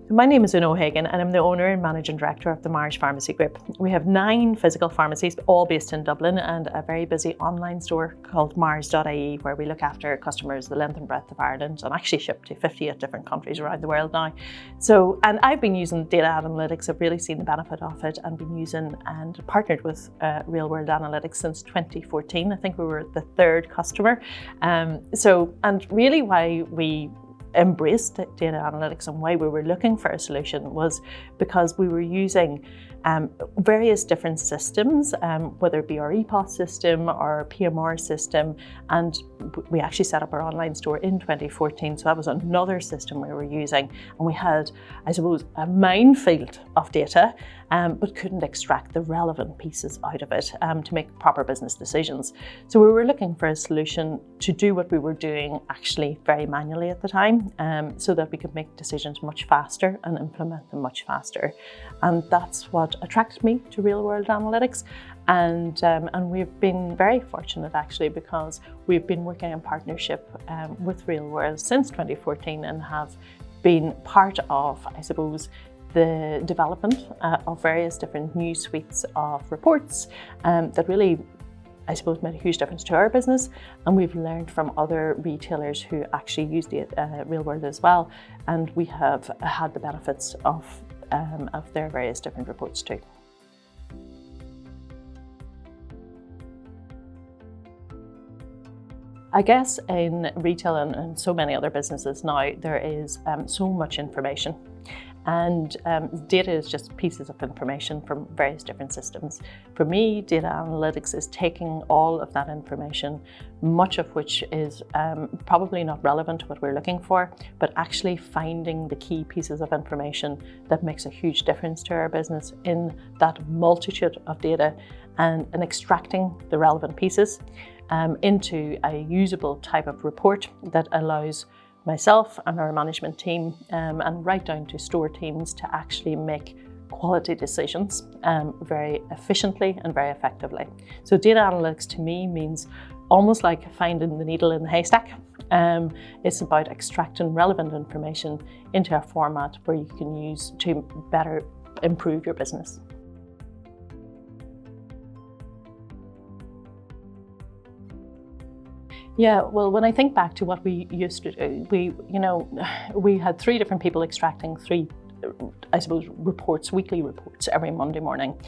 My name is Oonagh and I'm the owner and managing director of the Meagher Pharmacy Group. We have 9 physical pharmacies, all based in Dublin, and a very busy online store called meaghers.ie, where we look after customers the length and breadth of Ireland and actually ship to 58 different countries around the world now. And I've been using data analytics. I've really seen the benefit of it and been using and partnered with Real World Analytics since 2014. I think we were the 3rd customer. And really why we embraced data analytics and why we were looking for a solution was because we were using various different systems, whether it be our EPOS system or our PMR system, and we actually set up our online store in 2014, so that was another system we were using, and we had, I suppose, a minefield of data, but couldn't extract the relevant pieces out of it to make proper business decisions. So we were looking for a solution to do what we were doing actually very manually at the time, so that we could make decisions much faster and implement them much faster. And that's what attracted me to Real World Analytics. And we've been very fortunate actually, because we've been working in partnership with Real World since 2014 and have been part of, I suppose, the development of various different new suites of reports that really, I suppose, made a huge difference to our business. And we've learned from other retailers who actually use the Real World as well. And we have had the benefits of their various different reports too. I guess in retail and so many other businesses now, there is so much information. And data is just pieces of information from various different systems. For me, data analytics is taking all of that information, much of which is probably not relevant to what we're looking for, but actually finding the key pieces of information that makes a huge difference to our business in that multitude of data, and extracting the relevant pieces into a usable type of report that allows myself and our management team and right down to store teams to actually make quality decisions very efficiently and very effectively. So data analytics to me means almost like finding the needle in the haystack. It's about extracting relevant information into a format where you can use to better improve your business. Yeah, well, when I think back to what we used to do, we had 3 different people extracting 3, I suppose, reports, weekly reports every Monday morning.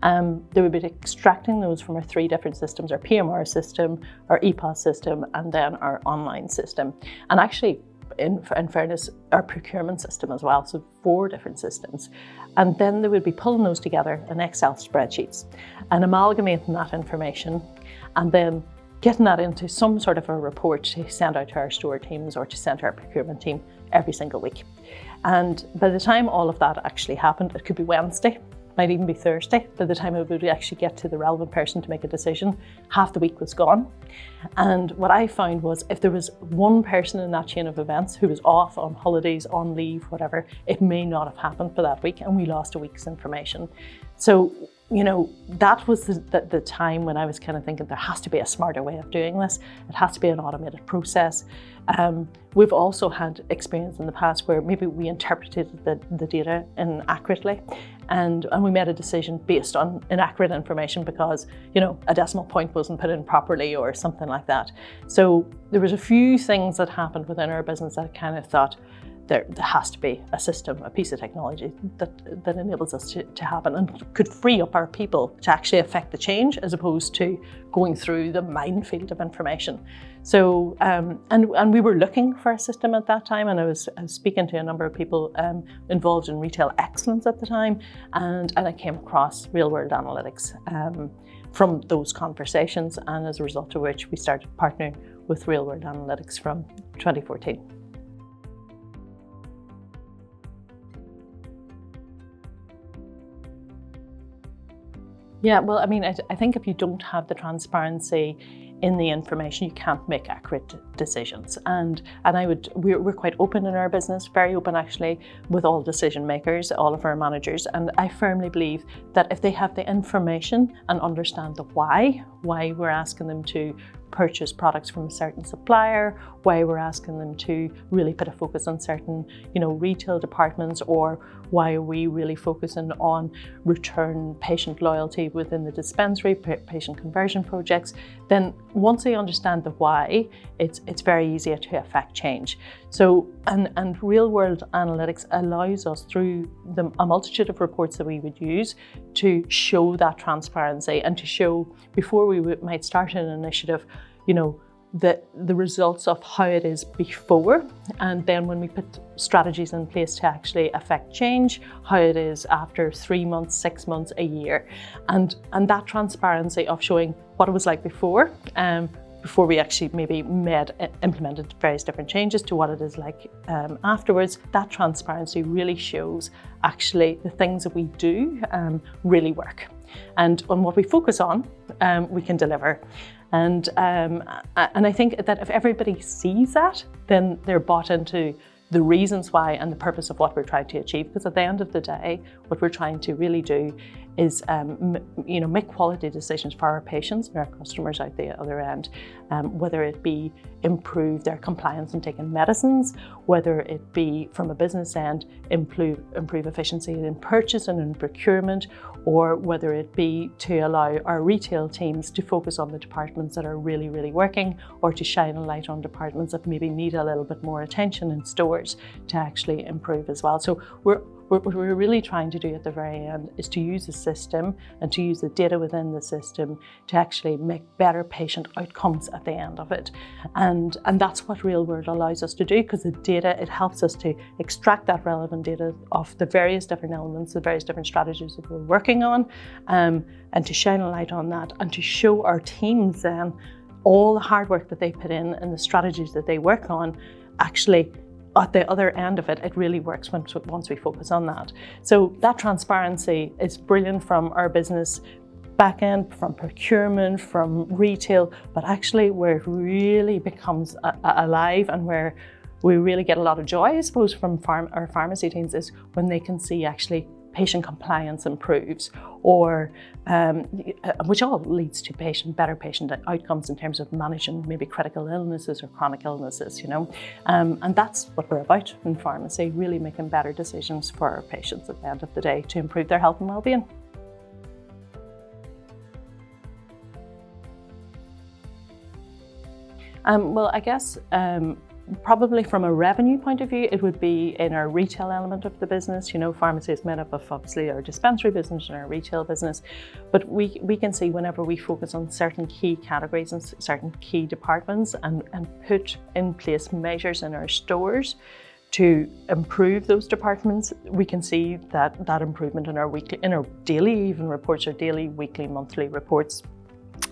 They would be extracting those from our 3 different systems: our PMR system, our EPOS system, and then our online system. And actually, in fairness, our procurement system as well, so 4 different systems. And then they would be pulling those together in Excel spreadsheets and amalgamating that information, and then getting that into some sort of a report to send out to our store teams or to send to our procurement team every single week. And by the time all of that actually happened, it could be Wednesday, might even be Thursday. By the time it would actually get to the relevant person to make a decision, half the week was gone. And what I found was, if there was one person in that chain of events who was off, on holidays, on leave, whatever, it may not have happened for that week, and we lost a week's information. So, that was the time when I was kind of thinking there has to be a smarter way of doing this. It has to be an automated process. We've also had experience in the past where maybe we interpreted the data inaccurately, and we made a decision based on inaccurate information because, a decimal point wasn't put in properly or something like that. So there was a few things that happened within our business that I kind of thought, there has to be a system, a piece of technology that enables us to happen and could free up our people to actually affect the change, as opposed to going through the minefield of information. So, and we were looking for a system at that time, and I was speaking to a number of people involved in retail excellence at the time, and I came across Real World Analytics from those conversations, and as a result of which we started partnering with Real World Analytics from 2014. Yeah, well, I mean, I think if you don't have the transparency in the information, you can't make accurate decisions. And we're quite open in our business, very open actually, with all decision makers, all of our managers. And I firmly believe that if they have the information and understand the why we're asking them to purchase products from a certain supplier, why we're asking them to really put a focus on certain, retail departments, or why are we really focusing on return patient loyalty within the dispensary, patient conversion projects. Then once they understand the why, it's very easy to affect change. So, and real world analytics allows us through a multitude of reports that we would use to show that transparency and to show, before we might start an initiative, the results of how it is before, and then when we put strategies in place to actually affect change, how it is after 3 months, 6 months, a year. And that transparency of showing what it was like before we actually maybe implemented various different changes, to what it is like afterwards. That transparency really shows actually the things that we do really work. And on what we focus on, we can deliver. And I think that if everybody sees that, then they're bought into the reasons why and the purpose of what we're trying to achieve. Because at the end of the day, what we're trying to really do is make quality decisions for our patients and our customers out the other end, whether it be improve their compliance in taking medicines, whether it be from a business end, improve efficiency in purchasing and procurement, or whether it be to allow our retail teams to focus on the departments that are really, really working, or to shine a light on departments that maybe need a little bit more attention in stores to actually improve as well. So what we're really trying to do at the very end is to use the system and to use the data within the system to actually make better patient outcomes at the end of it. And that's what real world allows us to do, because the data, it helps us to extract that relevant data of the various different elements, the various different strategies that we're working on, and to shine a light on that, and to show our teams then all the hard work that they put in and the strategies that they work on. Actually, at the other end of it, it really works once we focus on that. So that transparency is brilliant from our business back end, from procurement, from retail, but actually where it really becomes alive and where we really get a lot of joy, I suppose, from our pharmacy teams, is when they can see actually patient compliance improves, or which all leads to better patient outcomes in terms of managing maybe critical illnesses or chronic illnesses, and that's what we're about in pharmacy, really making better decisions for our patients at the end of the day to improve their health and well-being. Well, I guess probably from a revenue point of view, it would be in our retail element of the business. Pharmacy is made up of obviously our dispensary business and our retail business, but we can see whenever we focus on certain key categories and certain key departments and put in place measures in our stores to improve those departments, we can see that improvement in our daily even reports, or daily, weekly, monthly reports.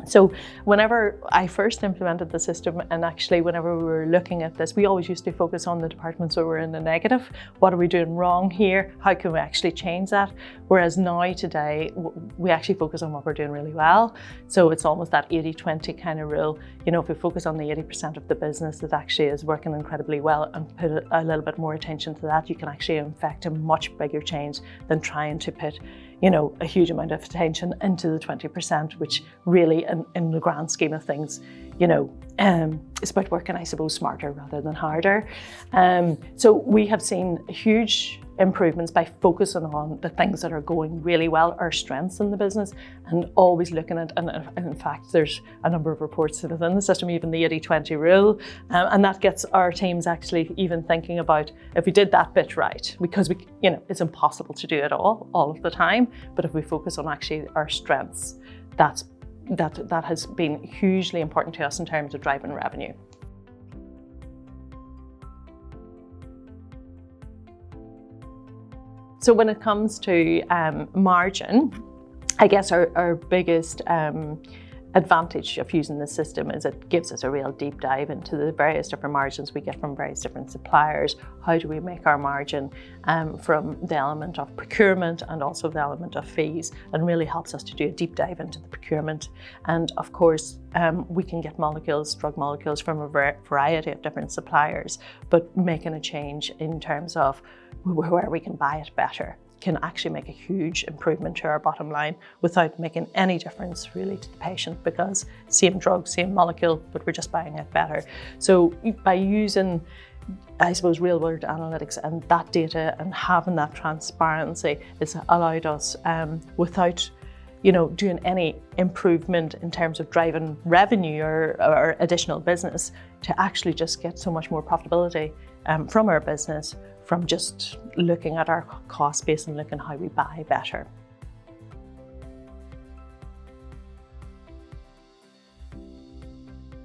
So whenever I first implemented the system, and actually whenever we were looking at this, we always used to focus on the departments where we're in the negative. What are we doing wrong here? How can we actually change that? Whereas now, today, we actually focus on what we're doing really well. So it's almost that 80-20 kind of rule. If we focus on the 80% of the business that actually is working incredibly well and put a little bit more attention to that, you can actually affect a much bigger change than trying to put a huge amount of attention into the 20%, which really, in the grand scheme of things, it's about working, I suppose, smarter rather than harder. So we have seen huge improvements by focusing on the things that are going really well, our strengths in the business, and always looking at, and in fact, there's a number of reports within the system, even the 80-20 rule, and that gets our teams actually even thinking about if we did that bit right, because it's impossible to do it all of the time, but if we focus on actually our strengths, that has been hugely important to us in terms of driving revenue. So when it comes to margin, I guess our biggest advantage of using the system is it gives us a real deep dive into the various different margins we get from various different suppliers. How do we make our margin from the element of procurement and also the element of fees, and really helps us to do a deep dive into the procurement. And of course, we can get drug molecules from a variety of different suppliers, but making a change in terms of where we can buy it better can actually make a huge improvement to our bottom line without making any difference really to the patient, because same drug, same molecule, but we're just buying it better. So by using, I suppose, real world analytics and that data and having that transparency, it's allowed us without doing any improvement in terms of driving revenue or additional business, to actually just get so much more profitability from our business, from just looking at our cost base and looking how we buy better.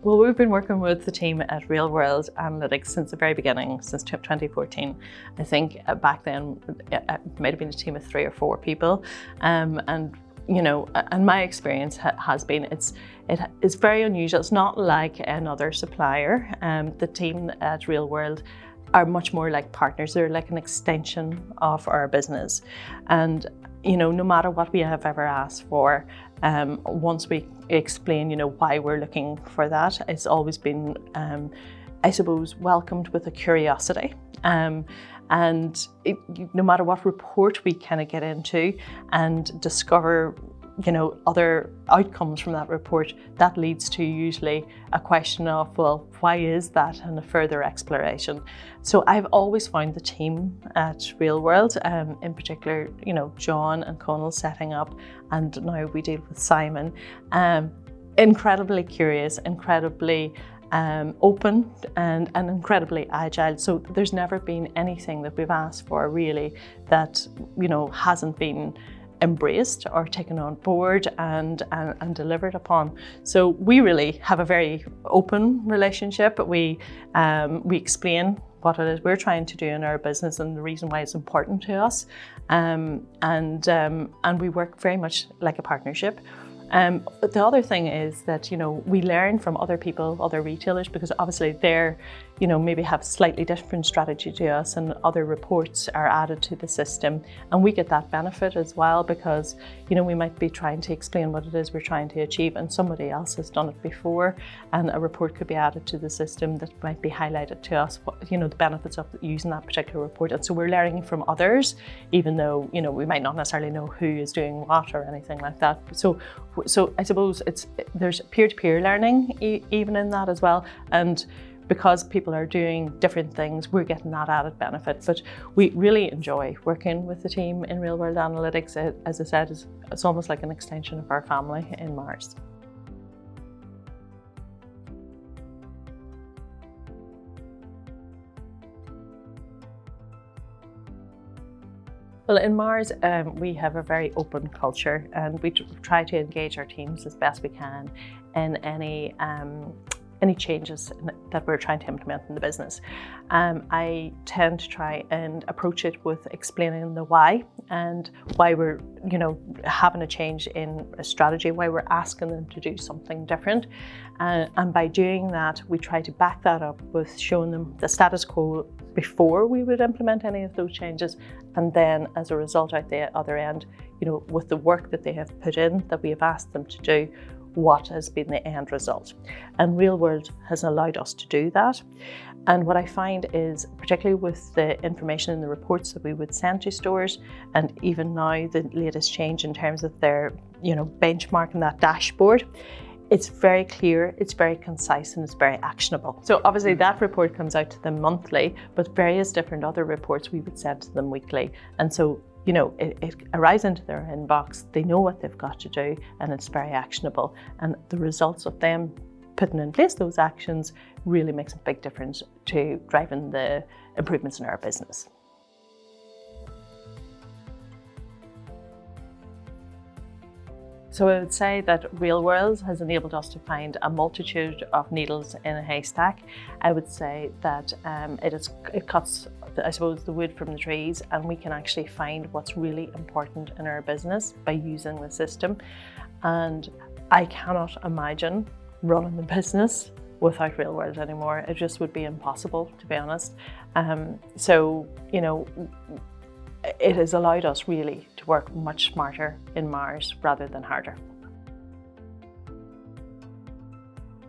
Well, we've been working with the team at Real World Analytics since the very beginning, since 2014. I think back then it might have been a team of 3 or 4 people, and my experience has been it is very unusual. It's not like another supplier. The team at Real World are much more like partners. They're like an extension of our business, and no matter what we have ever asked for, once we explain why we're looking for that, it's always been I suppose welcomed with a curiosity, and no matter what report we kind of get into and discover other outcomes from that report, that leads to usually a question of, well, why is that, and a further exploration. So I've always found the team at Real World, in particular, John and Conal setting up, and now we deal with Simon, incredibly curious, incredibly open, and incredibly agile. So there's never been anything that we've asked for really that hasn't been embraced or taken on board and delivered upon. So we really have a very open relationship. We explain what it is we're trying to do in our business and the reason why it's important to us, and we work very much like a partnership. But the other thing is that, we learn from other people, other retailers, because obviously they're, maybe have slightly different strategy to us, and other reports are added to the system. And we get that benefit as well, because, we might be trying to explain what it is we're trying to achieve, and somebody else has done it before, and a report could be added to the system that might be highlighted to us, the benefits of using that particular report. And so we're learning from others, even though, we might not necessarily know who is doing what or anything like that. So I suppose there's peer-to-peer learning even in that as well, and because people are doing different things, we're getting that added benefit. But we really enjoy working with the team in Real World Analytics. As I said, it's almost like an extension of our family in Meagher. Well, in Meagher, we have a very open culture, and we try to engage our teams as best we can in any changes that we're trying to implement in the business. I tend to try and approach it with explaining the why, and why we're having a change in a strategy, why we're asking them to do something different. And by doing that, we try to back that up with showing them the status quo before we would implement any of those changes, and then as a result at the other end, with the work that they have put in, that we have asked them to do, what has been the end result. And Real World has allowed us to do that. And what I find is, particularly with the information in the reports that we would send to stores, and even now the latest change in terms of their benchmarking that dashboard, it's very clear, it's very concise, and it's very actionable. So obviously that report comes out to them monthly, but various different other reports we would send to them weekly. And so it arrives into their inbox, they know what they've got to do, and it's very actionable. And the results of them putting in place those actions really makes a big difference to driving the improvements in our business. So I would say that Real World has enabled us to find a multitude of needles in a haystack. I would say that it cuts, I suppose, the wood from the trees, and we can actually find what's really important in our business by using the system. And I cannot imagine running the business without Real World anymore. It just would be impossible, to be honest. It has allowed us really to work much smarter in Meagher rather than harder.